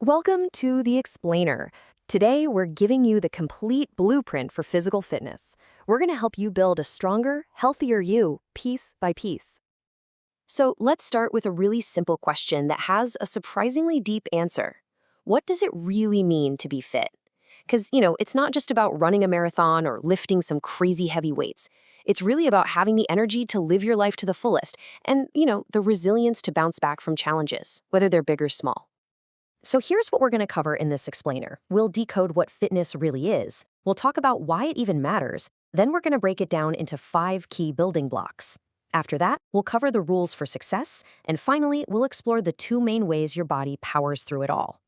Welcome to The Explainer. Today, we're giving you the complete blueprint for physical fitness. We're going to help you build a stronger, healthier you, piece by piece. So let's start with a really simple question that has a surprisingly deep answer. What does it really mean to be fit? Because, it's not just about running a marathon or lifting some crazy heavy weights. It's really about having the energy to live your life to the fullest and, the resilience to bounce back from challenges, whether they're big or small. So here's what we're going to cover in this explainer. We'll decode what fitness really is. We'll talk about why it even matters. Then we're going to break it down into 5 key building blocks. After that, we'll cover the rules for success. And finally, we'll explore the 2 main ways your body powers through it all.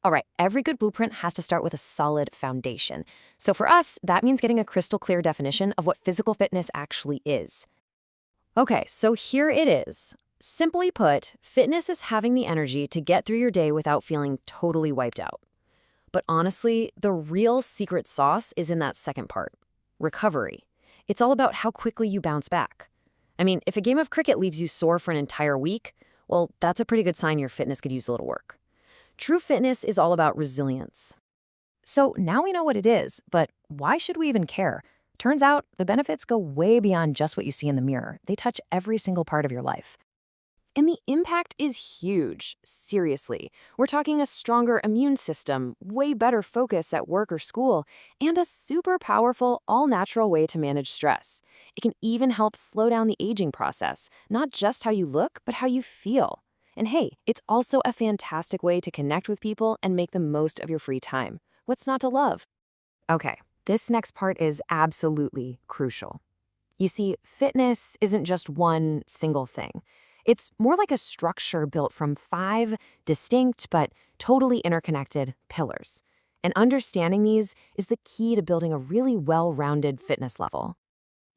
All right, every good blueprint has to start with a solid foundation. So for us, that means getting a crystal clear definition of what physical fitness actually is. Okay, so here it is. Simply put, fitness is having the energy to get through your day without feeling totally wiped out. But honestly, the real secret sauce is in that second part, recovery. It's all about how quickly you bounce back. I mean, if a game of cricket leaves you sore for an entire week, well, that's a pretty good sign your fitness could use a little work. True fitness is all about resilience. So now we know what it is, but why should we even care? Turns out the benefits go way beyond just what you see in the mirror. They touch every single part of your life. And the impact is huge, seriously. We're talking a stronger immune system, way better focus at work or school, and a super powerful, all-natural way to manage stress. It can even help slow down the aging process, not just how you look, but how you feel. And hey, it's also a fantastic way to connect with people and make the most of your free time. What's not to love? Okay, this next part is absolutely crucial. You see, fitness isn't just one single thing. It's more like a structure built from 5 distinct but totally interconnected pillars. And understanding these is the key to building a really well-rounded fitness level.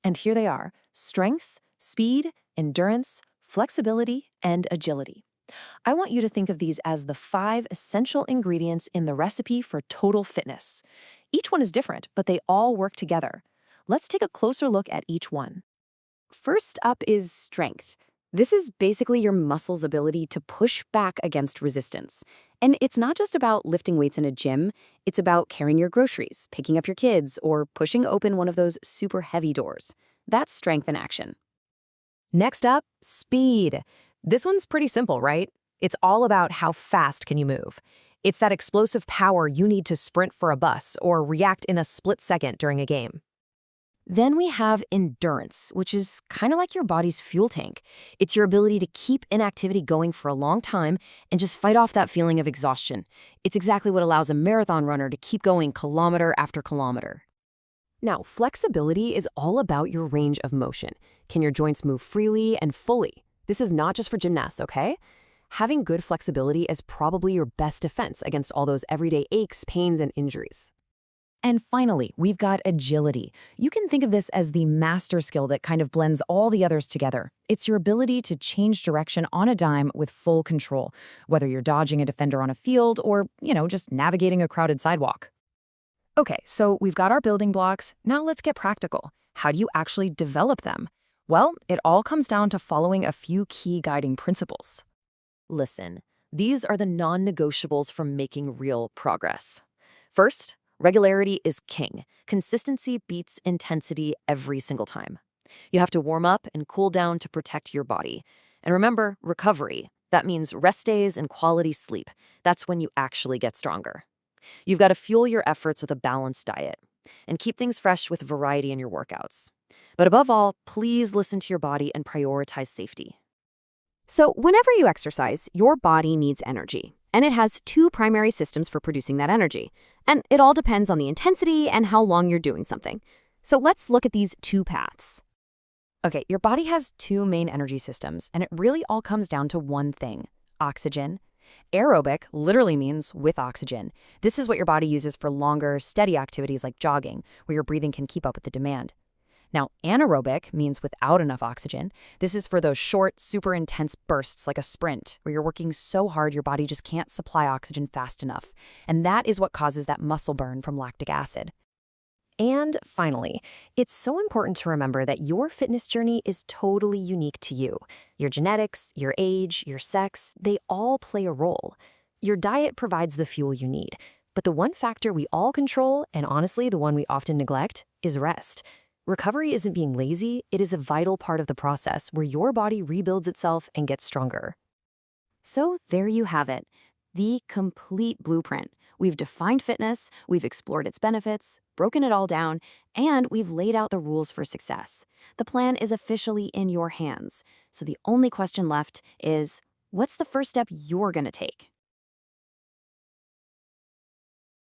And here they are: strength, speed, endurance, flexibility, and agility. I want you to think of these as the 5 essential ingredients in the recipe for total fitness. Each one is different, but they all work together. Let's take a closer look at each one. First up is strength. This is basically your muscle's ability to push back against resistance. And it's not just about lifting weights in a gym, it's about carrying your groceries, picking up your kids, or pushing open one of those super heavy doors. That's strength in action. Next up, speed. This one's pretty simple, right? It's all about how fast can you move. It's that explosive power you need to sprint for a bus or react in a split second during a game. Then we have endurance, which is kind of like your body's fuel tank. It's your ability to keep inactivity going for a long time and just fight off that feeling of exhaustion. It's exactly what allows a marathon runner to keep going kilometer after kilometer. Now, flexibility is all about your range of motion. Can your joints move freely and fully? This is not just for gymnasts, okay? Having good flexibility is probably your best defense against all those everyday aches, pains, and injuries. And finally, we've got agility. You can think of this as the master skill that kind of blends all the others together. It's your ability to change direction on a dime with full control, whether you're dodging a defender on a field or, just navigating a crowded sidewalk. Okay, so we've got our building blocks. Now let's get practical. How do you actually develop them? Well, it all comes down to following a few key guiding principles. Listen, these are the non-negotiables for making real progress. First, regularity is king. Consistency beats intensity every single time. You have to warm up and cool down to protect your body. And remember, recovery. That means rest days and quality sleep. That's when you actually get stronger. You've got to fuel your efforts with a balanced diet and keep things fresh with variety in your workouts. But above all, please listen to your body and prioritize safety. So whenever you exercise, your body needs energy. And it has 2 primary systems for producing that energy. And it all depends on the intensity and how long you're doing something. So let's look at these 2 paths. Okay, your body has 2 main energy systems, and it really all comes down to one thing: oxygen. Aerobic literally means with oxygen. This is what your body uses for longer, steady activities like jogging, where your breathing can keep up with the demand. Now, anaerobic means without enough oxygen. This is for those short, super intense bursts like a sprint, where you're working so hard your body just can't supply oxygen fast enough. And that is what causes that muscle burn from lactic acid. And finally, it's so important to remember that your fitness journey is totally unique to you. Your genetics, your age, your sex, they all play a role. Your diet provides the fuel you need, but the one factor we all control, and honestly the one we often neglect, is rest. Recovery isn't being lazy, it is a vital part of the process where your body rebuilds itself and gets stronger. So there you have it, the complete blueprint. We've defined fitness, we've explored its benefits, broken it all down, and we've laid out the rules for success. The plan is officially in your hands. So the only question left is, what's the first step you're going to take?